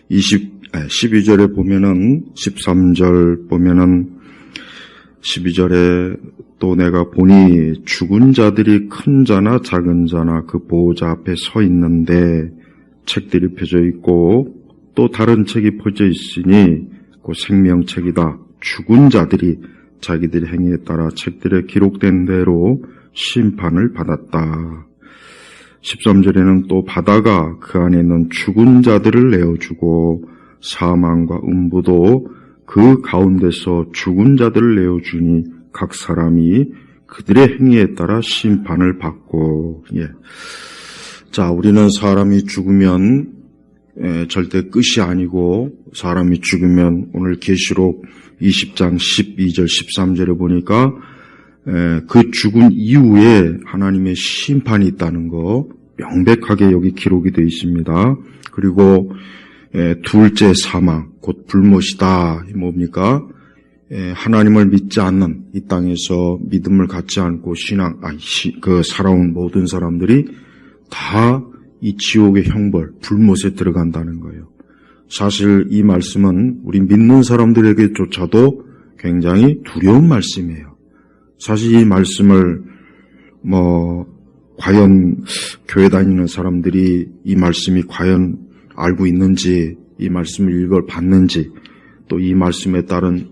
12절에 보면은 13절 보면은 12절에 또 내가 보니 죽은 자들이 큰 자나 작은 자나 그 보호자 앞에 서 있는데 책들이 펴져 있고 또 다른 책이 펴져 있으니 그 생명책이다. 죽은 자들이 자기들의 행위에 따라 책들에 기록된 대로 심판을 받았다. 13절에는 또 바다가 그 안에 있는 죽은 자들을 내어주고 사망과 음부도 그 가운데서 죽은 자들을 내어주니 각 사람이 그들의 행위에 따라 심판을 받고. 자, 우리는 사람이 죽으면 절대 끝이 아니고 사람이 죽으면 오늘 계시록 20장 12절 13절에 보니까 그 죽은 이후에 하나님의 심판이 있다는 거 명백하게 여기 기록이 되어 있습니다. 그리고 둘째 사망 곧 불못이다. 뭡니까? 하나님을 믿지 않는 이 땅에서 믿음을 갖지 않고 살아온 모든 사람들이 다 이 지옥의 형벌, 불못에 들어간다는 거예요. 사실 이 말씀은 우리 믿는 사람들에게조차도 굉장히 두려운 말씀이에요. 사실 이 말씀을 과연 교회 다니는 사람들이 이 말씀이 과연 알고 있는지, 이 말씀을 읽어봤는지, 또 이 말씀에 따른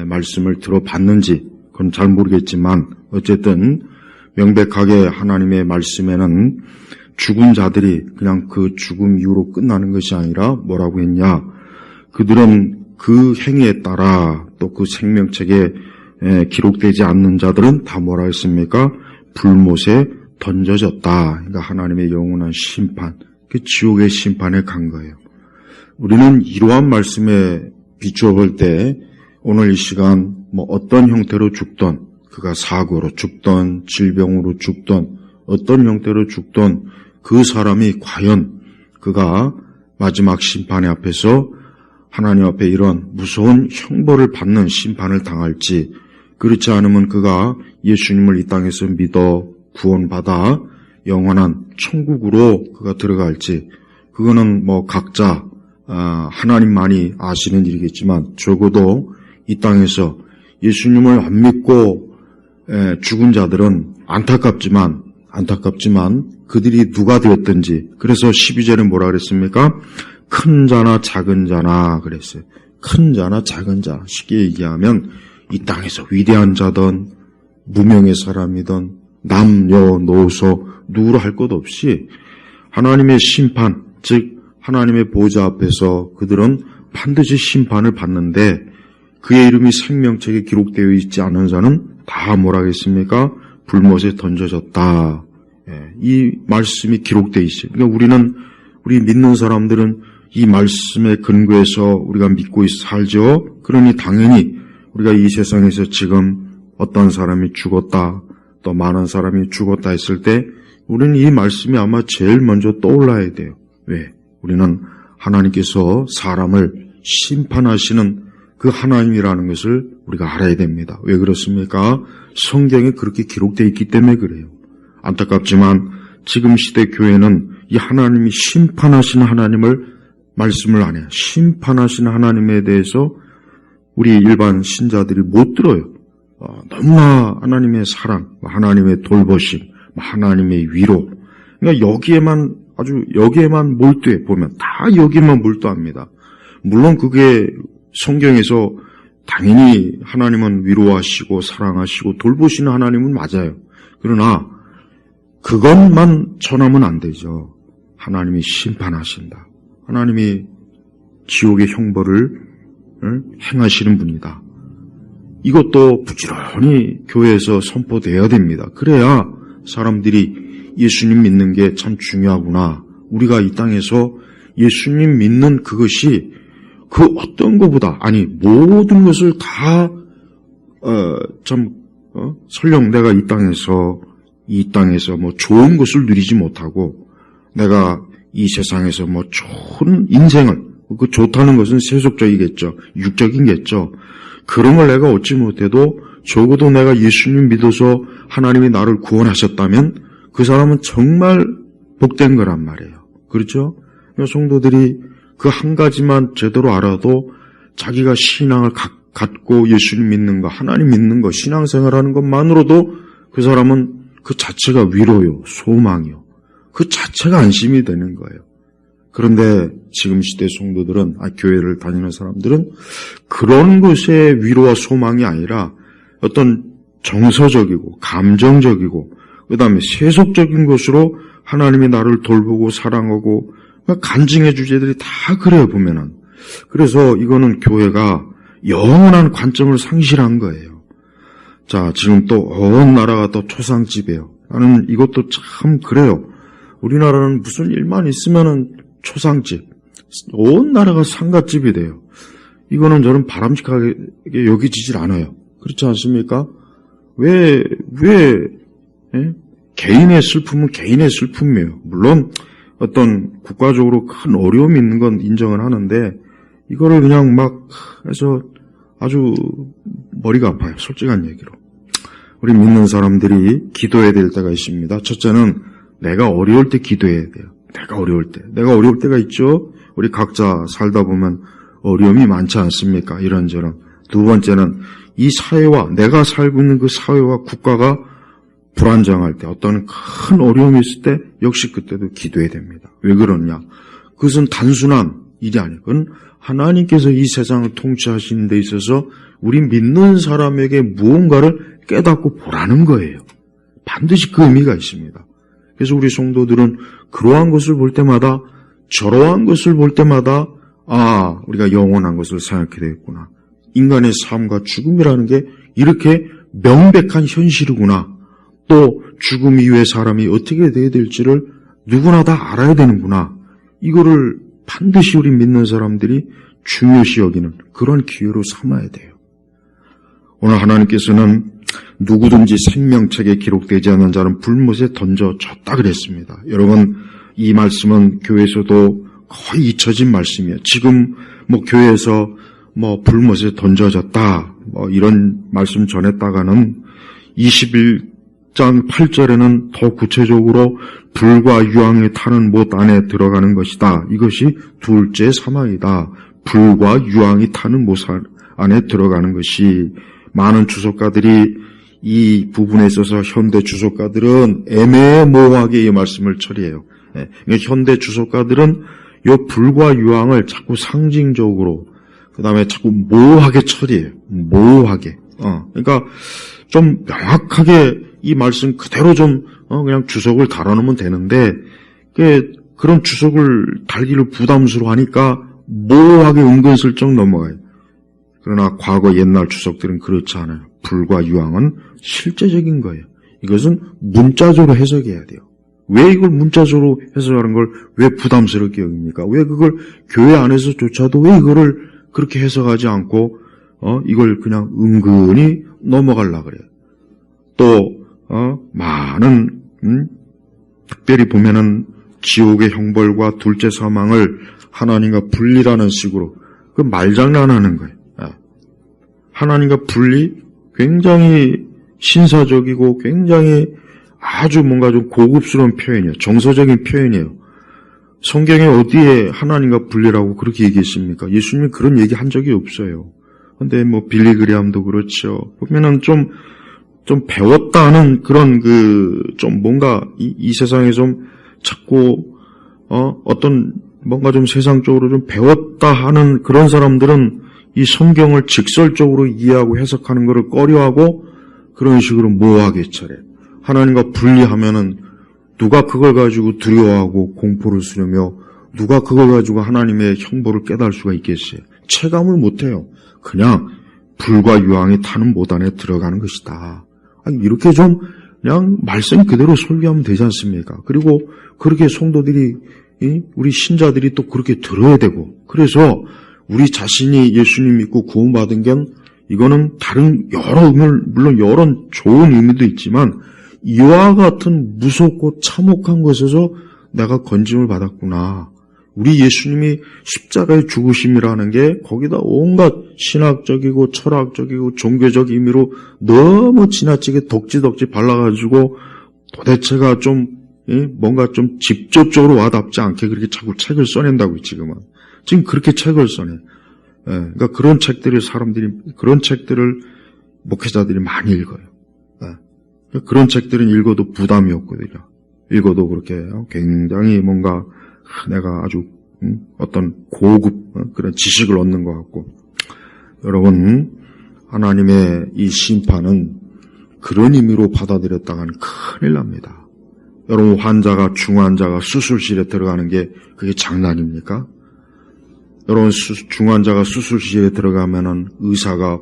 말씀을 들어봤는지 그건 잘 모르겠지만 어쨌든 명백하게 하나님의 말씀에는 죽은 자들이 그냥 그 죽음 이후로 끝나는 것이 아니라 뭐라고 했냐? 그들은 그 행위에 따라 또 그 생명책에 기록되지 않는 자들은 다 뭐라 했습니까? 불못에 던져졌다. 그러니까 하나님의 영원한 심판, 그 지옥의 심판에 간 거예요. 우리는 이러한 말씀에 비추어 볼 때 오늘 이 시간 어떤 형태로 죽던, 그가 사고로 죽던, 질병으로 죽던, 어떤 형태로 죽던 그 사람이 과연 그가 마지막 심판의 앞에서 하나님 앞에 이런 무서운 형벌을 받는 심판을 당할지, 그렇지 않으면 그가 예수님을 이 땅에서 믿어 구원받아 영원한 천국으로 그가 들어갈지, 그거는 각자 하나님만이 아시는 일이겠지만 적어도 이 땅에서 예수님을 안 믿고 죽은 자들은 안타깝지만 그들이 누가 되었든지, 그래서 12절에 뭐라 그랬습니까? 큰 자나 작은 자나 그랬어요. 큰 자나 작은 자, 쉽게 얘기하면 이 땅에서 위대한 자든 무명의 사람이든 남녀노소 누구로 할 것 없이 하나님의 심판, 즉 하나님의 보좌 앞에서 그들은 반드시 심판을 받는데 그의 이름이 생명책에 기록되어 있지 않은 자는 다 뭐라 하겠습니까? 불못에 던져졌다. 이 말씀이 기록되어 있어요. 그러니까 우리 믿는 사람들은 이 말씀에 근거해서 우리가 믿고 살죠. 그러니 당연히 우리가 이 세상에서 지금 어떤 사람이 죽었다, 또 많은 사람이 죽었다 했을 때 우리는 이 말씀이 아마 제일 먼저 떠올라야 돼요. 왜? 우리는 하나님께서 사람을 심판하시는 그 하나님이라는 것을 우리가 알아야 됩니다. 왜 그렇습니까? 성경에 그렇게 기록되어 있기 때문에 그래요. 안타깝지만 지금 시대 교회는 이 하나님이 심판하시는 하나님을 말씀을 안 해요. 심판하시는 하나님에 대해서 우리 일반 신자들이 못 들어요. 너무나 하나님의 사랑, 하나님의 돌보심, 하나님의 위로, 그러니까 여기에만 몰두해 보면 다 여기만 몰두합니다. 물론 그게 성경에서 당연히 하나님은 위로하시고 사랑하시고 돌보시는 하나님은 맞아요. 그러나 그것만 전하면 안 되죠. 하나님이 심판하신다. 하나님이 지옥의 형벌을 행하시는 분이다. 이것도 부지런히 교회에서 선포돼야 됩니다. 그래야 사람들이 예수님 믿는 게 참 중요하구나. 우리가 이 땅에서 예수님 믿는 그것이 그 어떤 것보다, 모든 것을 다 설령 내가 이 땅에서 좋은 것을 누리지 못하고 내가 이 세상에서 좋은 인생을, 그 좋다는 것은 세속적이겠죠. 육적이겠죠. 그런 걸 내가 얻지 못해도 적어도 내가 예수님 믿어서 하나님이 나를 구원하셨다면 그 사람은 정말 복된 거란 말이에요. 그렇죠? 성도들이 그 한 가지만 제대로 알아도 자기가 신앙을 갖고 예수님 믿는 거, 하나님 믿는 거, 신앙생활하는 것만으로도 그 사람은 그 자체가 위로요, 소망이요. 그 자체가 안심이 되는 거예요. 그런데 지금 시대 성도들은, 교회를 다니는 사람들은 그런 것의 위로와 소망이 아니라 어떤 정서적이고 감정적이고 그 다음에 세속적인 것으로 하나님이 나를 돌보고 사랑하고 간증의 주제들이 다 그래요, 보면은. 그래서 이거는 교회가 영원한 관점을 상실한 거예요. 자, 지금 또 온 나라가 또 초상집이에요. 나는 이것도 참 그래요. 우리나라는 무슨 일만 있으면은 초상집, 온 나라가 상갓집이 돼요. 이거는 저는 바람직하게 여기지질 않아요. 그렇지 않습니까? 왜 개인의 슬픔은 개인의 슬픔이에요. 물론 어떤 국가적으로 큰 어려움이 있는 건 인정은 하는데 이거를 그냥 막 해서 아주 머리가 아파요. 솔직한 얘기로. 우리 믿는 사람들이 기도해야 될 때가 있습니다. 첫째는 내가 어려울 때 기도해야 돼요. 내가 어려울 때가 있죠. 우리 각자 살다 보면 어려움이 많지 않습니까? 이런저런. 두 번째는 이 사회와 내가 살고 있는 그 사회와 국가가 불안정할 때, 어떤 큰 어려움이 있을 때 역시 그때도 기도해야 됩니다. 왜 그러냐? 그것은 단순한 일이 아니에요. 그건 하나님께서 이 세상을 통치하시는 데 있어서 우리 믿는 사람에게 무언가를 깨닫고 보라는 거예요. 반드시 그 의미가 있습니다. 그래서 우리 성도들은 그러한 것을 볼 때마다, 저러한 것을 볼 때마다 우리가 영원한 것을 생각해야 되겠구나. 인간의 삶과 죽음이라는 게 이렇게 명백한 현실이구나. 또 죽음 이후에 사람이 어떻게 돼야 될지를 누구나 다 알아야 되는구나. 이거를 반드시 우리 믿는 사람들이 중요시 여기는 그런 기회로 삼아야 돼요. 오늘 하나님께서는 누구든지 생명책에 기록되지 않은 자는 불못에 던져졌다 그랬습니다. 여러분, 이 말씀은 교회에서도 거의 잊혀진 말씀이에요. 지금 교회에서 불못에 던져졌다 이런 말씀 전했다가는 21장 8절에는 더 구체적으로 불과 유황이 타는 못 안에 들어가는 것이다. 이것이 둘째 사망이다. 불과 유황이 타는 못 안에 들어가는 것이, 많은 주석가들이 이 부분에 있어서 현대 주석가들은 애매모호하게 이 말씀을 처리해요. 현대 주석가들은 이 불과 유황을 자꾸 상징적으로, 그 다음에 자꾸 모호하게 처리해요. 모호하게. 그러니까 좀 명확하게 이 말씀 그대로 좀 그냥 주석을 달아놓으면 되는데, 그런 주석을 달기를 부담스러워하니까 모호하게 은근슬쩍 넘어가요. 그러나 과거 옛날 주석들은 그렇지 않아요. 불과 유황은 실제적인 거예요. 이것은 문자적으로 해석해야 돼요. 왜 이걸 문자적으로 해석하는 걸 왜 부담스럽게 여깁니까? 왜 그걸 교회 안에서조차도 왜 이거를 그렇게 해석하지 않고 이걸 그냥 은근히 넘어가려고 그래요. 또 많은 특별히 보면은 지옥의 형벌과 둘째 사망을 하나님과 분리라는 식으로 그 말장난하는 거예요. 하나님과 분리, 굉장히 신사적이고 굉장히 아주 뭔가 좀 고급스러운 표현이에요. 정서적인 표현이에요. 성경에 어디에 하나님과 분리라고 그렇게 얘기했습니까? 예수님이 그런 얘기 한 적이 없어요. 근데 빌리 그레함도 그렇죠. 보면은 좀 배웠다는 그런 좀 뭔가 이 세상에 좀 자꾸 어떤 뭔가 좀 세상적으로 좀 배웠다 하는 그런 사람들은 이 성경을 직설적으로 이해하고 해석하는 것을 꺼려하고 그런 식으로 모호하게 처리해. 하나님과 분리하면은 누가 그걸 가지고 두려워하고 공포를 쓰려며 누가 그걸 가지고 하나님의 형벌을 깨달을 수가 있겠어요? 체감을 못해요. 그냥 불과 유황이 타는 못 안에 들어가는 것이다. 이렇게 좀 그냥 말씀 그대로 설교하면 되지 않습니까? 그리고 그렇게 성도들이, 우리 신자들이 또 그렇게 들어야 되고, 그래서 우리 자신이 예수님 믿고 구원받은 게 이거는 다른 여러 의미를, 물론 여러 좋은 의미도 있지만 이와 같은 무섭고 참혹한 것에서 내가 건짐을 받았구나. 우리 예수님이 십자가의 죽으심이라는 게 거기다 온갖 신학적이고 철학적이고 종교적 의미로 너무 지나치게 덕지덕지 발라가지고 도대체가 좀 뭔가 좀 직접적으로 와닿지 않게 그렇게 자꾸 책을 써낸다고 지금은. 지금 그렇게 책을 써내. 그러니까 그런 책들을 목회자들이 많이 읽어요. 그런 책들은 읽어도 부담이 없거든요. 읽어도 그렇게 굉장히 뭔가 내가 아주 어떤 고급 그런 지식을 얻는 것 같고. 여러분, 하나님의 이 심판은 그런 의미로 받아들였다가는 큰일 납니다. 여러분, 중환자가 수술실에 들어가는 게 그게 장난입니까? 여러분, 중환자가 수술실에 들어가면은 의사가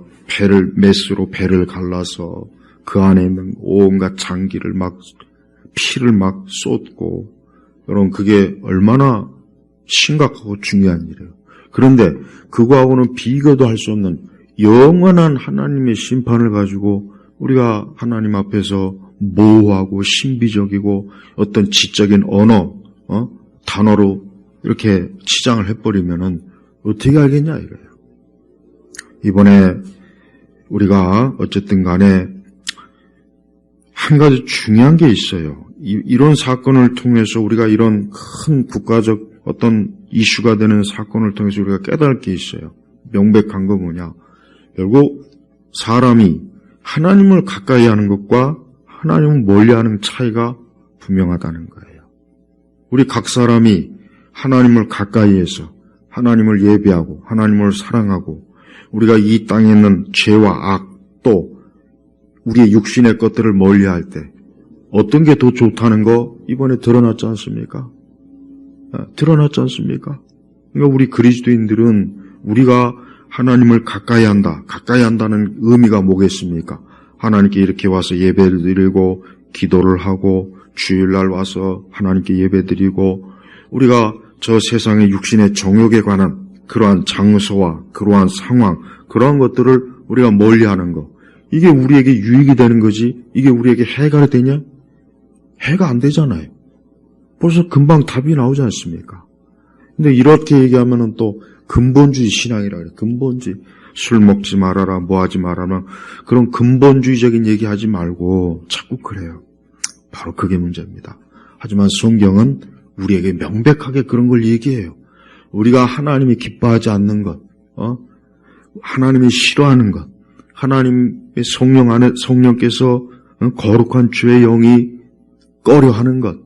메스로 배를 갈라서 그 안에 있는 온갖 장기를 피를 쏟고, 여러분, 그게 얼마나 심각하고 중요한 일이에요. 그런데 그거하고는 비교도 할 수 없는 영원한 하나님의 심판을 가지고 우리가 하나님 앞에서 모호하고 신비적이고 어떤 지적인 단어로 이렇게 치장을 해버리면은 어떻게 알겠냐 이거예요. 이번에 우리가 어쨌든 간에 한 가지 중요한 게 있어요. 이런 사건을 통해서 우리가 이런 큰 국가적 어떤 이슈가 되는 사건을 통해서 우리가 깨달을 게 있어요. 명백한 거 뭐냐. 결국 사람이 하나님을 가까이 하는 것과 하나님을 멀리하는 차이가 분명하다는 거예요. 우리 각 사람이 하나님을 가까이 해서 하나님을 예배하고 하나님을 사랑하고 우리가 이 땅에 있는 죄와 악 또 우리의 육신의 것들을 멀리할 때 어떤 게 더 좋다는 거 이번에 드러났지 않습니까? 드러났지 않습니까? 그러니까 우리 그리스도인들은 우리가 하나님을 가까이 한다는 의미가 뭐겠습니까? 하나님께 이렇게 와서 예배를 드리고 기도를 하고 주일날 와서 하나님께 예배 드리고 우리가 저 세상의 육신의 정욕에 관한 그러한 장소와 그러한 상황 그러한 것들을 우리가 멀리하는 거 이게 우리에게 유익이 되는 거지 이게 우리에게 해가 되냐? 해가 안 되잖아요. 벌써 금방 답이 나오지 않습니까? 근데 이렇게 얘기하면은 또 근본주의 신앙이라 그래요. 근본주의. 술 먹지 말아라, 뭐 하지 말아라. 그런 근본주의적인 얘기 하지 말고 자꾸 그래요. 바로 그게 문제입니다. 하지만 성경은 우리에게 명백하게 그런 걸 얘기해요. 우리가 하나님이 기뻐하지 않는 것, 하나님이 싫어하는 것, 하나님의 성령께서 거룩한 주의 영이 꺼려하는 것,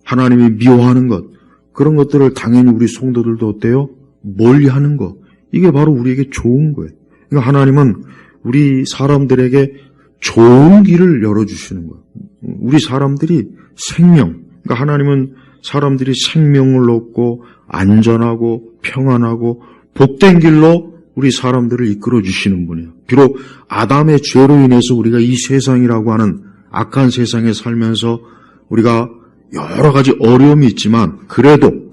하나님이 미워하는 것, 그런 것들을 당연히 우리 성도들도 어때요? 멀리하는 것. 이게 바로 우리에게 좋은 거예요. 그러니까 하나님은 우리 사람들에게 좋은 길을 열어주시는 거예요. 우리 사람들이 그러니까 하나님은 사람들이 생명을 얻고 안전하고 평안하고 복된 길로 우리 사람들을 이끌어 주시는 분이에요. 비록 아담의 죄로 인해서 우리가 이 세상이라고 하는 악한 세상에 살면서 우리가 여러 가지 어려움이 있지만 그래도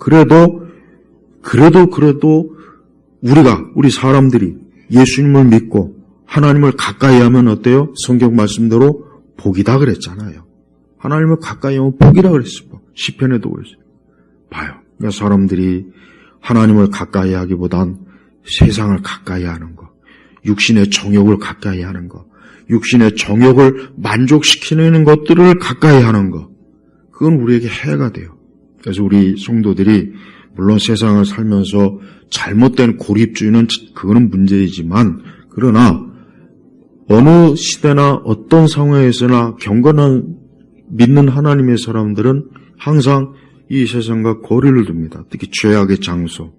우리 사람들이 예수님을 믿고 하나님을 가까이 하면 어때요? 성경 말씀대로 복이다 그랬잖아요. 하나님을 가까이 하면 복이라 그랬어요. 시편에도 그랬어요. 봐요. 그러니까 사람들이 하나님을 가까이 하기보단 세상을 가까이 하는 거, 육신의 정욕을 가까이 하는 거, 육신의 정욕을 만족시키는 것들을 가까이 하는 거, 그건 우리에게 해가 돼요. 그래서 우리 성도들이 물론 세상을 살면서 잘못된 고립주의는 그거는 문제이지만 그러나 어느 시대나 어떤 상황에서나 경건한 믿는 하나님의 사람들은 항상 이 세상과 거리를 둡니다. 특히 죄악의 장소,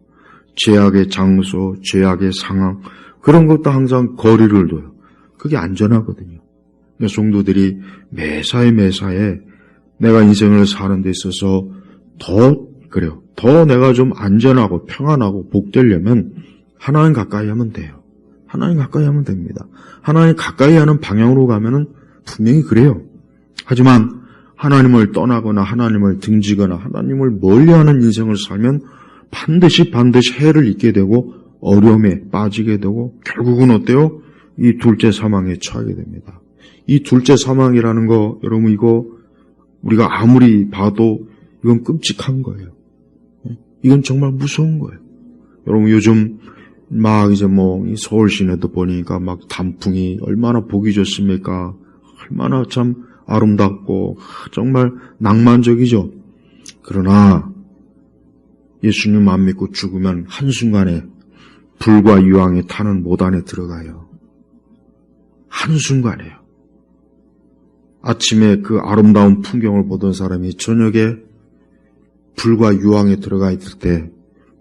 죄악의 상황 그런 것도 항상 거리를 둬요. 그게 안전하거든요. 성도들이 매사에 내가 인생을 사는 데 있어서 더 내가 좀 안전하고 평안하고 복되려면 하나님 가까이 하면 돼요. 하나님 가까이 하면 됩니다. 하나님 가까이 하는 방향으로 가면은 분명히 그래요. 하지만 하나님을 떠나거나 하나님을 등지거나 하나님을 멀리하는 인생을 살면 반드시 해를 입게 되고 어려움에 빠지게 되고 결국은 어때요? 이 둘째 사망에 처하게 됩니다. 이 둘째 사망이라는 거 여러분 이거 우리가 아무리 봐도 이건 끔찍한 거예요. 이건 정말 무서운 거예요. 여러분 요즘 서울 시내도 보니까 단풍이 얼마나 보기 좋습니까? 얼마나 참 아름답고 정말 낭만적이죠. 그러나 예수님 안 믿고 죽으면 한순간에 불과 유황의 타는 못 안에 들어가요. 한순간에요. 아침에 그 아름다운 풍경을 보던 사람이 저녁에 불과 유황에 들어가 있을 때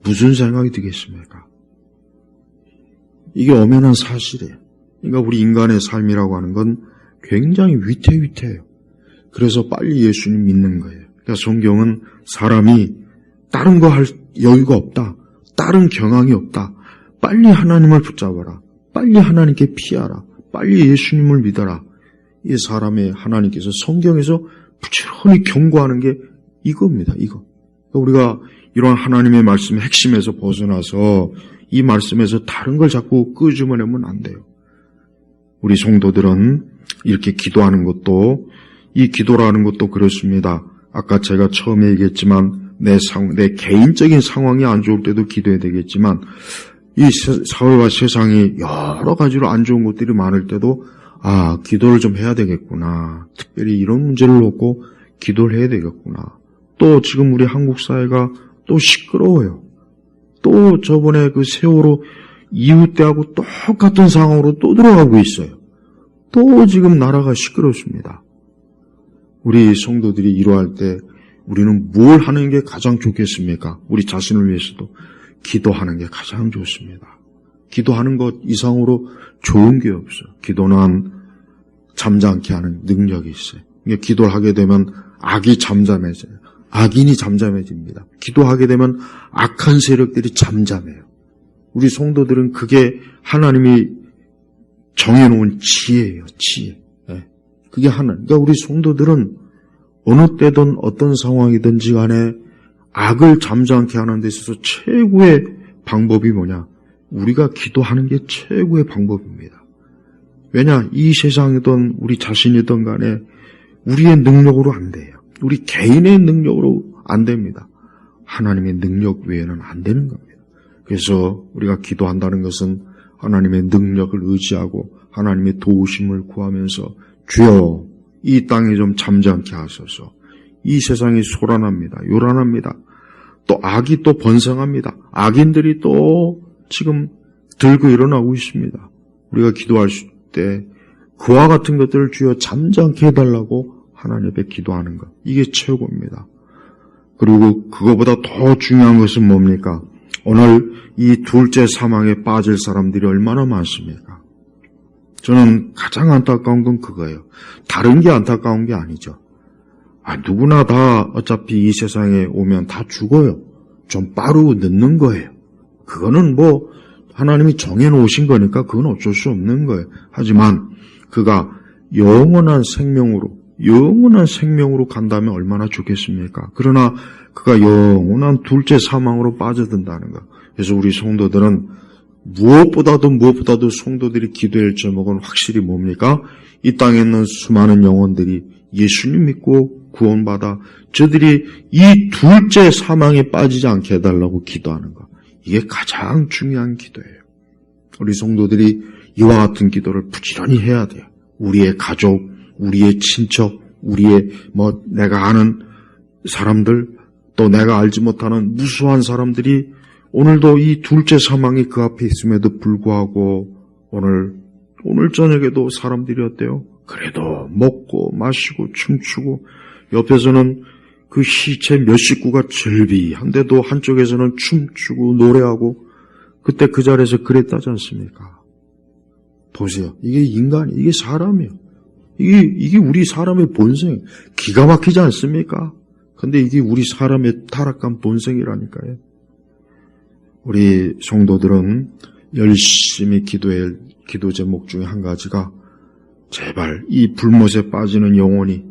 무슨 생각이 들겠습니까? 이게 엄연한 사실이에요. 그러니까 우리 인간의 삶이라고 하는 건 굉장히 위태위태해요. 그래서 빨리 예수님 믿는 거예요. 그러니까 성경은 사람이 다른 거 할 여유가 없다. 다른 경황이 없다. 빨리 하나님을 붙잡아라. 빨리 하나님께 피하라. 빨리 예수님을 믿어라. 이 사람의 하나님께서 성경에서 부지런히 경고하는 게 이겁니다. 이거. 우리가 이런 하나님의 말씀의 핵심에서 벗어나서 이 말씀에서 다른 걸 자꾸 끄집어내면 안 돼요. 우리 성도들은 이렇게 기도하는 것도, 이 기도라는 것도 그렇습니다. 아까 제가 처음에 얘기했지만 내 개인적인 상황이 안 좋을 때도 기도해야 되겠지만 이 사회와 세상이 여러 가지로 안 좋은 것들이 많을 때도 기도를 좀 해야 되겠구나. 특별히 이런 문제를 놓고 기도를 해야 되겠구나. 또 지금 우리 한국 사회가 또 시끄러워요. 또 저번에 그 세월호 이후 때하고 똑같은 상황으로 또 들어가고 있어요. 또 지금 나라가 시끄럽습니다. 우리 성도들이 이러할 때 우리는 뭘 하는 게 가장 좋겠습니까? 우리 자신을 위해서도 기도하는 게 가장 좋습니다. 기도하는 것 이상으로 좋은 게 없어요. 기도는 잠잠케 하는 능력이 있어요. 기도를 하게 되면 악이 잠잠해져요. 악인이 잠잠해집니다. 기도하게 되면 악한 세력들이 잠잠해요. 우리 성도들은 그게 하나님이 정해놓은 지혜예요. 지혜. 그게 그러니까 우리 성도들은 어느 때든 어떤 상황이든지 간에 악을 잠잠케 하는 데 있어서 최고의 방법이 뭐냐? 우리가 기도하는 게 최고의 방법입니다. 왜냐? 이 세상이든 우리 자신이든 간에 우리의 능력으로 안 돼요. 우리 개인의 능력으로 안 됩니다. 하나님의 능력 외에는 안 되는 겁니다. 그래서 우리가 기도한다는 것은 하나님의 능력을 의지하고 하나님의 도우심을 구하면서 주여 이 땅에 좀 잠잠케 하소서. 이 세상이 소란합니다. 요란합니다. 또 악이 또 번성합니다. 악인들이 또 지금 들고 일어나고 있습니다. 우리가 기도할 때 그와 같은 것들을 주여 잠잠케 해달라고 하나님 앞에 기도하는 것. 이게 최고입니다. 그리고 그거보다 더 중요한 것은 뭡니까? 오늘 이 둘째 사망에 빠질 사람들이 얼마나 많습니까? 저는 가장 안타까운 건 그거예요. 다른 게 안타까운 게 아니죠. 누구나 다 어차피 이 세상에 오면 다 죽어요. 좀 빠르고 늦는 거예요. 그거는 뭐 하나님이 정해놓으신 거니까 그건 어쩔 수 없는 거예요. 하지만 그가 영원한 생명으로 간다면 얼마나 좋겠습니까? 그러나 그가 영원한 둘째 사망으로 빠져든다는 거. 그래서 우리 성도들은 무엇보다도 성도들이 기도할 제목은 확실히 뭡니까? 이 땅에 있는 수많은 영혼들이 예수님 믿고 구원받아 저들이 이 둘째 사망에 빠지지 않게 해달라고 기도하는 것. 이게 가장 중요한 기도예요. 우리 성도들이 이와 같은 기도를 부지런히 해야 돼요. 우리의 가족, 우리의 친척, 우리의 내가 아는 사람들, 또 내가 알지 못하는 무수한 사람들이 오늘도 이 둘째 사망이 그 앞에 있음에도 불구하고 오늘 저녁에도 사람들이 어때요? 그래도 먹고 마시고 춤추고 옆에서는 그 시체 몇 식구가 절비한데도 한쪽에서는 춤추고 노래하고 그때 그 자리에서 그랬다지 않습니까? 보세요. 이게 이게 사람이에요. 이게 우리 사람의 본성, 기가 막히지 않습니까? 근데 이게 우리 사람의 타락한 본성이라니까요. 우리 성도들은 열심히 기도할 기도 제목 중에 한 가지가 제발 이 불못에 빠지는 영혼이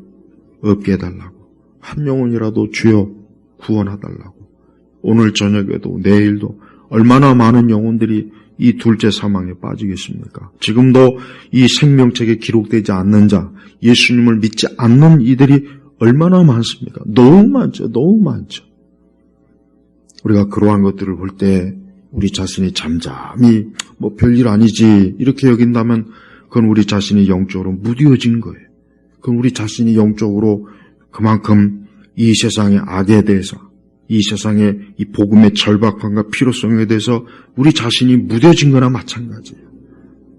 없게 해달라고, 한 영혼이라도 주여 구원해달라고. 오늘 저녁에도 내일도 얼마나 많은 영혼들이 이 둘째 사망에 빠지겠습니까? 지금도 이 생명책에 기록되지 않는 자, 예수님을 믿지 않는 이들이 얼마나 많습니까? 너무 많죠. 너무 많죠. 우리가 그러한 것들을 볼 때 우리 자신이 잠잠히 별일 아니지 이렇게 여긴다면 그건 우리 자신이 영적으로 무뎌진 거예요. 그건 우리 자신이 영적으로 그만큼 이 세상의 악에 대해서 이 세상의 이 복음의 절박함과 필요성에 대해서 우리 자신이 무뎌진 거나 마찬가지예요.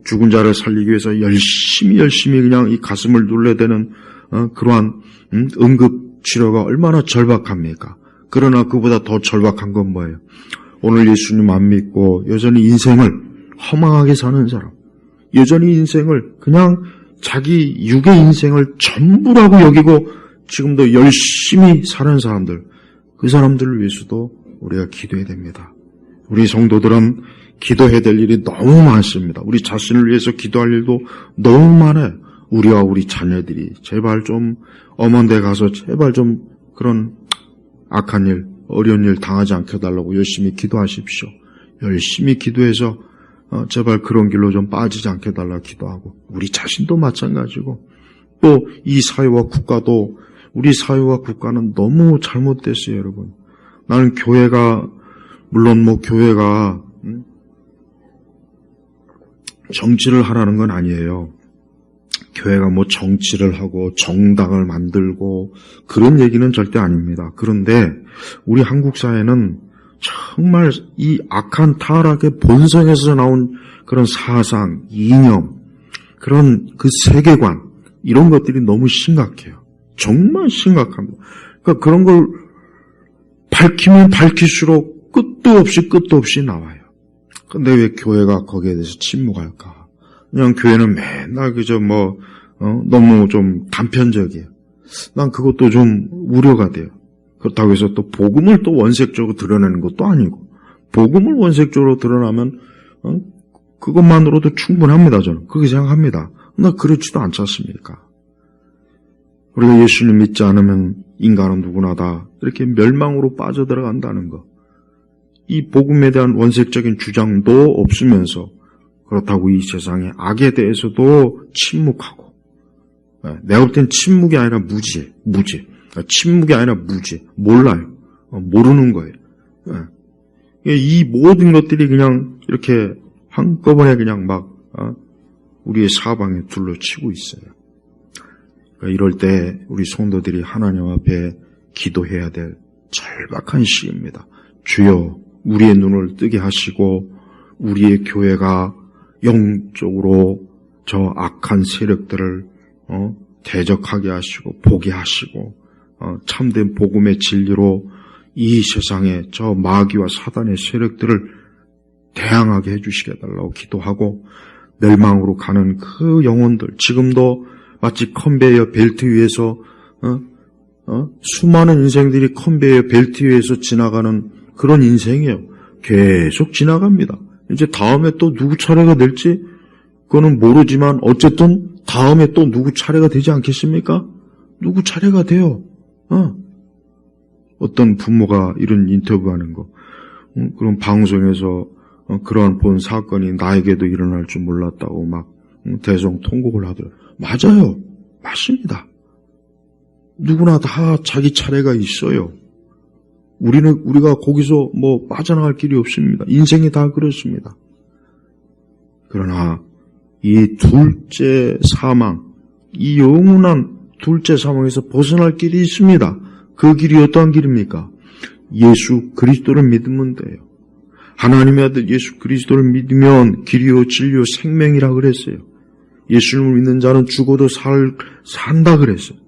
죽은 자를 살리기 위해서 열심히 그냥 이 가슴을 눌러대는 그러한 응급치료가 얼마나 절박합니까? 그러나 그보다 더 절박한 건 뭐예요? 오늘 예수님 안 믿고 여전히 인생을 허망하게 사는 사람, 여전히 인생을 그냥 자기 육의 인생을 전부라고 여기고 지금도 열심히 사는 사람들, 그 사람들을 위해서도 우리가 기도해야 됩니다. 우리 성도들은 기도해야 될 일이 너무 많습니다. 우리 자신을 위해서 기도할 일도 너무 많아요. 우리와 우리 자녀들이 제발 좀 엄한 데 가서 제발 좀 그런 악한 일, 어려운 일 당하지 않게 해달라고 열심히 기도하십시오. 열심히 기도해서 제발 그런 길로 좀 빠지지 않게 해달라고 기도하고, 우리 자신도 마찬가지고, 또 이 사회와 국가도, 우리 사회와 국가는 너무 잘못됐어요, 여러분. 나는 교회가, 물론 교회가 정치를 하라는 건 아니에요. 교회가 정치를 하고 정당을 만들고 그런 얘기는 절대 아닙니다. 그런데 우리 한국 사회는 정말 이 악한 타락의 본성에서 나온 그런 사상, 이념, 그런 그 세계관, 이런 것들이 너무 심각해요. 정말 심각합니다. 그러니까 그런 걸 밝히면 밝힐수록 끝도 없이 나와요. 근데 왜 교회가 거기에 대해서 침묵할까? 그냥 교회는 맨날 너무 좀 단편적이에요. 난 그것도 좀 우려가 돼요. 그렇다고 해서 또 복음을 또 원색적으로 드러내는 것도 아니고, 복음을 원색적으로 드러나면 그것만으로도 충분합니다. 저는 그렇게 생각합니다. 나 그렇지도 않지 않습니까? 우리가 예수님 믿지 않으면 인간은 누구나 다 이렇게 멸망으로 빠져들어간다는 거. 이 복음에 대한 원색적인 주장도 없으면서 그렇다고 이 세상의 악에 대해서도 침묵하고, 내가 볼 땐 침묵이 아니라 무지해. 침묵이 아니라 무지. 몰라요. 모르는 거예요. 이 모든 것들이 그냥 이렇게 한꺼번에 그냥 우리의 사방에 둘러치고 있어요. 그러니까 이럴 때 우리 성도들이 하나님 앞에 기도해야 될 절박한 시기입니다. 주여, 우리의 눈을 뜨게 하시고 우리의 교회가 영적으로 저 악한 세력들을 대적하게 하시고 보게 하시고 참된 복음의 진리로 이 세상에 저 마귀와 사단의 세력들을 대항하게 해주시게 달라고 기도하고, 멸망으로 가는 그 영혼들, 지금도 마치 컨베이어 벨트 위에서 수많은 인생들이 컨베이어 벨트 위에서 지나가는 그런 인생이에요. 계속 지나갑니다. 이제 다음에 또 누구 차례가 될지 그거는 모르지만 어쨌든 다음에 또 누구 차례가 되지 않겠습니까? 누구 차례가 돼요. 어떤 부모가 이런 인터뷰하는 거, 그런 방송에서 그러한 본 사건이 나에게도 일어날 줄 몰랐다고 대성통곡을 하더라고요. 맞아요. 맞습니다. 누구나 다 자기 차례가 있어요. 우리가 거기서 빠져나갈 길이 없습니다. 인생이 다 그렇습니다. 그러나 이 둘째 사망, 이 영원한 둘째 사망에서 벗어날 길이 있습니다. 그 길이 어떠한 길입니까? 예수 그리스도를 믿으면 돼요. 하나님의 아들 예수 그리스도를 믿으면 길이요 진리요 생명이라 그랬어요. 예수님을 믿는 자는 죽어도 산다 그랬어요.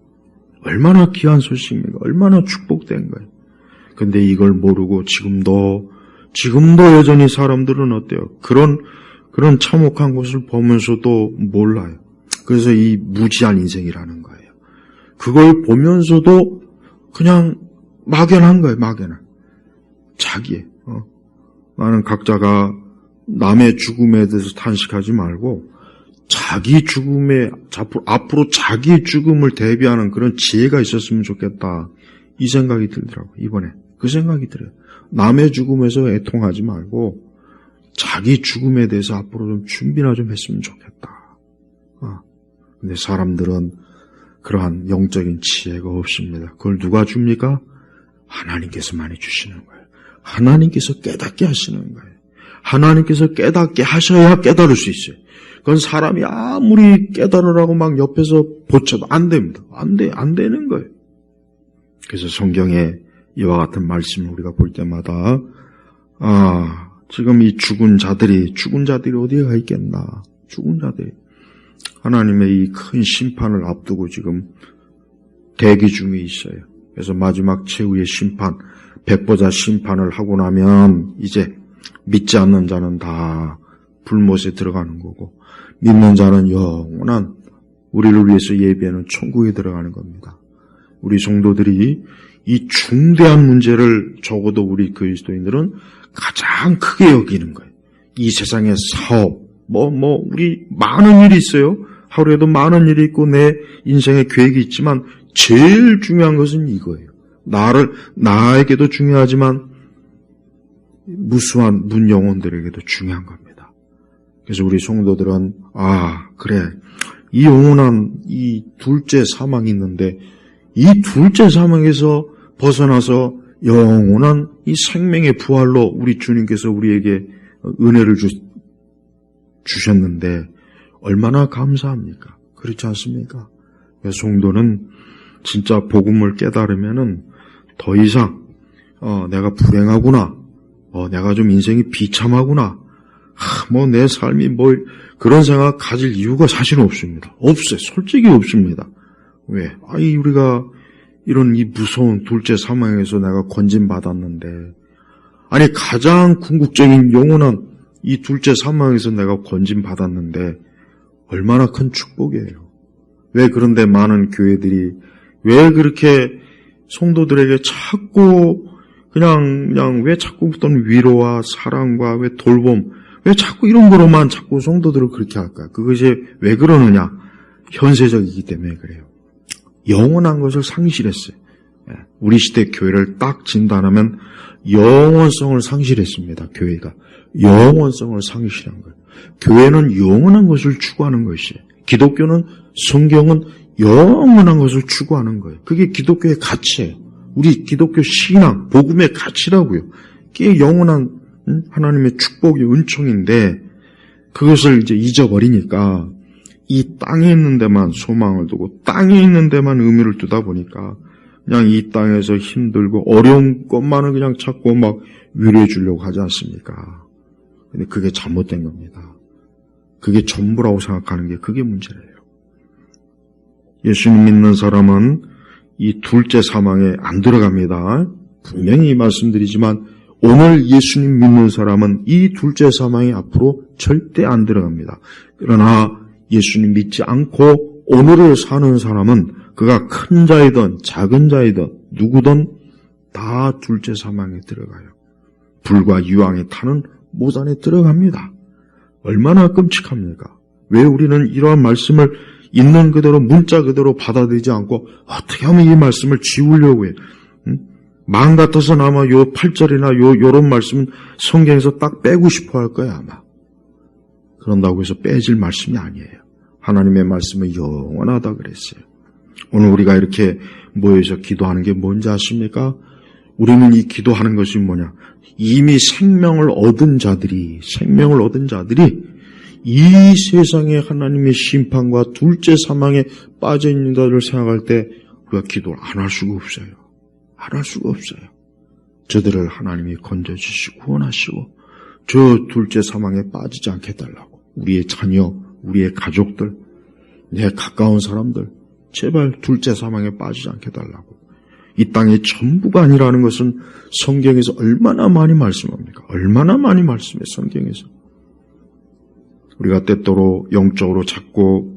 얼마나 귀한 소식입니까? 얼마나 축복된 거예요. 근데 이걸 모르고 지금도 여전히 사람들은 어때요? 그런 참혹한 것을 보면서도 몰라요. 그래서 이 무지한 인생이라는 거예요. 그걸 보면서도 그냥 막연한 거예요, 막연한. 자기의. 나는 각자가 남의 죽음에 대해서 탄식하지 말고 자기 죽음에, 앞으로 자기 죽음을 대비하는 그런 지혜가 있었으면 좋겠다. 이 생각이 들더라고요, 이번에. 그 생각이 들어요. 남의 죽음에서 애통하지 말고 자기 죽음에 대해서 앞으로 좀 준비나 좀 했으면 좋겠다. 근데 사람들은 그러한 영적인 지혜가 없습니다. 그걸 누가 줍니까? 하나님께서 많이 주시는 거예요. 하나님께서 깨닫게 하시는 거예요. 하나님께서 깨닫게 하셔야 깨달을 수 있어요. 그건 사람이 아무리 깨달으라고 옆에서 보쳐도 안 됩니다. 안 되는 거예요. 그래서 성경에 이와 같은 말씀을 우리가 볼 때마다 지금 이 죽은 자들이 어디에 가 있겠나. 죽은 자들이 하나님의 이 큰 심판을 앞두고 지금 대기 중에 있어요. 그래서 마지막 최후의 심판, 백보자 심판을 하고 나면 이제 믿지 않는 자는 다 불못에 들어가는 거고, 믿는 자는 영원한 우리를 위해서 예비하는 천국에 들어가는 겁니다. 우리 성도들이 이 중대한 문제를 적어도 우리 그리스도인들은 가장 크게 여기는 거예요. 이 세상의 사업, 우리 많은 일이 있어요. 하루에도 많은 일이 있고 내 인생의 계획이 있지만 제일 중요한 것은 이거예요. 나에게도 중요하지만 무수한 문 영혼들에게도 중요한 겁니다. 그래서 우리 성도들은 그래, 이 영원한 이 둘째 사망이 있는데 이 둘째 사망에서 벗어나서 영원한 이 생명의 부활로 우리 주님께서 우리에게 은혜를 주셨는데 얼마나 감사합니까? 그렇지 않습니까? 성도는 진짜 복음을 깨달으면은 더 이상 내가 불행하구나, 내가 좀 인생이 비참하구나, 내 삶이 그런 생각 가질 이유가 사실은 없습니다. 없어요. 솔직히 없습니다. 왜? 우리가 이런 이 무서운 둘째 사망에서 내가 건진받았는데, 가장 궁극적인 영원한 이 둘째 사망에서 내가 건진받았는데 얼마나 큰 축복이에요. 왜 그런데 많은 교회들이 왜 그렇게 성도들에게 자꾸 그냥 왜 자꾸 어떤 위로와 사랑과 왜 돌봄, 왜 자꾸 이런 거로만 자꾸 성도들을 그렇게 할까? 그것이 왜 그러느냐? 현세적이기 때문에 그래요. 영원한 것을 상실했어요. 우리 시대 교회를 딱 진단하면 영원성을 상실했습니다. 교회가 영원성을 상실한 거예요. 교회는 영원한 것을 추구하는 것이에요. 기독교는, 성경은 영원한 것을 추구하는 거예요. 그게 기독교의 가치예요. 우리 기독교 신앙, 복음의 가치라고요. 그게 영원한 하나님의 축복의 은총인데 그것을 이제 잊어버리니까 이 땅에 있는 데만 소망을 두고 땅에 있는 데만 의미를 두다 보니까 그냥 이 땅에서 힘들고 어려운 것만은 그냥 찾고 막 위로해 주려고 하지 않습니까? 근데 그게 잘못된 겁니다. 그게 전부라고 생각하는 게 그게 문제래요. 예수님 믿는 사람은 이 둘째 사망에 안 들어갑니다. 분명히 말씀드리지만 오늘 예수님 믿는 사람은 이 둘째 사망에 앞으로 절대 안 들어갑니다. 그러나 예수님 믿지 않고 오늘을 사는 사람은 그가 큰 자이든 작은 자이든 누구든 다 둘째 사망에 들어가요. 불과 유황에 타는 모산에 들어갑니다. 얼마나 끔찍합니까? 왜 우리는 이러한 말씀을 있는 그대로 문자 그대로 받아들이지 않고 어떻게 하면 이 말씀을 지우려고 해요? 마음 같아서는 아마 요 8절이나 요런 말씀은 성경에서 딱 빼고 싶어 할 거야 아마. 그런다고 해서 빼질 말씀이 아니에요. 하나님의 말씀은 영원하다 그랬어요. 오늘 우리가 이렇게 모여서 기도하는 게 뭔지 아십니까? 우리는 이 기도하는 것이 뭐냐? 이미 생명을 얻은 자들이 이 세상에 하나님의 심판과 둘째 사망에 빠져 있는 자를 생각할 때 우리가 기도를 안 할 수가 없어요. 안 할 수가 없어요. 저들을 하나님이 건져주시고 구원하시고 저 둘째 사망에 빠지지 않게 해달라고. 우리의 자녀, 우리의 가족들, 내 가까운 사람들 제발 둘째 사망에 빠지지 않게 해달라고. 이 땅의 전부가 아니라는 것은 성경에서 얼마나 많이 말씀합니까? 얼마나 많이 말씀해 성경에서. 우리가 때때로 영적으로 자꾸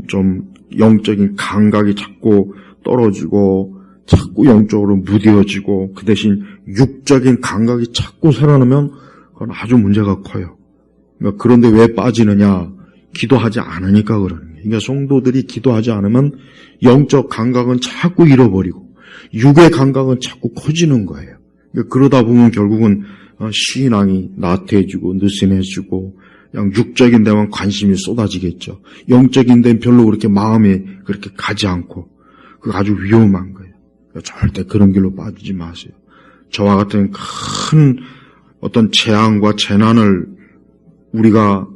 좀 영적인 감각이 자꾸 떨어지고 자꾸 영적으로 무뎌지고 그 대신 육적인 감각이 자꾸 살아나면 그건 아주 문제가 커요. 그러니까 그런데 왜 빠지느냐? 기도하지 않으니까 그러는 거예요. 그러니까 성도들이 기도하지 않으면 영적 감각은 자꾸 잃어버리고 육의 감각은 자꾸 커지는 거예요. 그러니까 그러다 보면 결국은 신앙이 나태해지고 느슨해지고 그냥 육적인 데만 관심이 쏟아지겠죠. 영적인 데는 별로 그렇게 마음에 그렇게 가지 않고 그거 아주 위험한 거예요. 그러니까 절대 그런 길로 빠지지 마세요. 저와 같은 큰 어떤 재앙과 재난을 우리가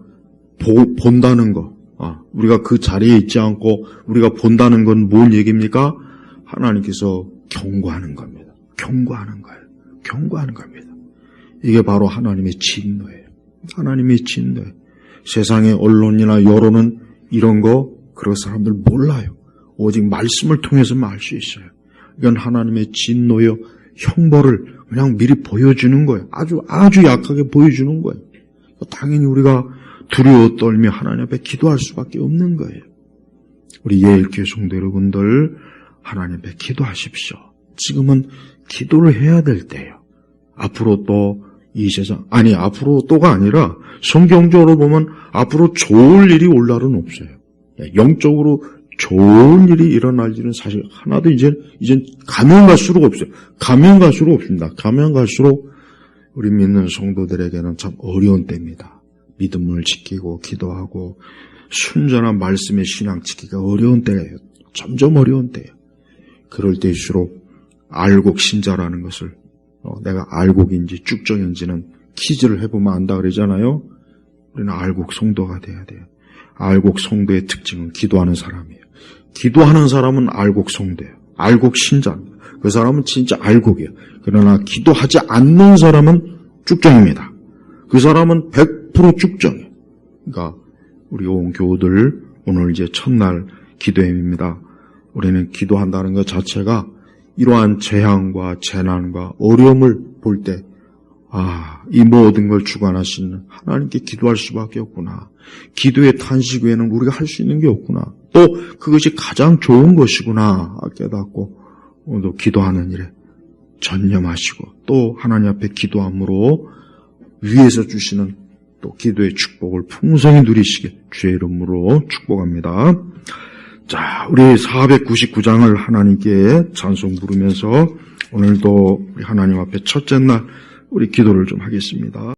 본다는 거, 우리가 그 자리에 있지 않고 우리가 본다는 건 뭔 얘기입니까? 하나님께서 경고하는 겁니다. 경고하는 거예요. 경고하는 겁니다. 이게 바로 하나님의 진노예요. 하나님의 진노예요. 세상의 언론이나 여론은 이런 거 그런 사람들 몰라요. 오직 말씀을 통해서만 알 수 있어요. 이건 하나님의 진노요 형벌을 그냥 미리 보여주는 거예요. 아주 약하게 보여주는 거예요. 당연히 우리가 두려워 떨며 하나님 앞에 기도할 수밖에 없는 거예요. 우리 예일교회 성도 여러분들 하나님 앞에 기도하십시오. 지금은 기도를 해야 될 때예요. 앞으로 또 이 세상 앞으로 또가 아니라 성경적으로 보면 앞으로 좋을 일이 올 날은 없어요. 영적으로 좋은 일이 일어날 일은 사실 하나도 이젠 가면 갈수록 없어요. 가면 갈수록 없습니다. 가면 갈수록 우리 믿는 성도들에게는 참 어려운 때입니다. 믿음을 지키고 기도하고 순전한 말씀의 신앙 지키기가 어려운 때예요. 점점 어려운 때예요. 그럴 때일수록 알곡 신자라는 것을 내가 알곡인지 쭉정인지는 퀴즈를 해보면 안다 그러잖아요. 우리는 알곡 성도가 돼야 돼요. 알곡 성도의 특징은 기도하는 사람이에요. 기도하는 사람은 알곡 성도예요. 알곡 신자입니다. 그 사람은 진짜 알곡이에요. 그러나 기도하지 않는 사람은 쭉정입니다. 그 사람은 100% 쭉정이에요. 그러니까 우리 온 교우들 오늘 이제 첫날 기도회입니다. 우리는 기도한다는 것 자체가 이러한 재앙과 재난과 어려움을 볼 때 이 모든 걸 주관하시는 하나님께 기도할 수밖에 없구나. 기도의 탄식 외에는 우리가 할 수 있는 게 없구나. 또 그것이 가장 좋은 것이구나 깨닫고 오늘도 기도하는 일에 전념하시고 또 하나님 앞에 기도함으로 위에서 주시는 또 기도의 축복을 풍성히 누리시길 주의 이름으로 축복합니다. 자, 우리 499장을 하나님께 찬송 부르면서 오늘도 우리 하나님 앞에 첫째 날 우리 기도를 좀 하겠습니다.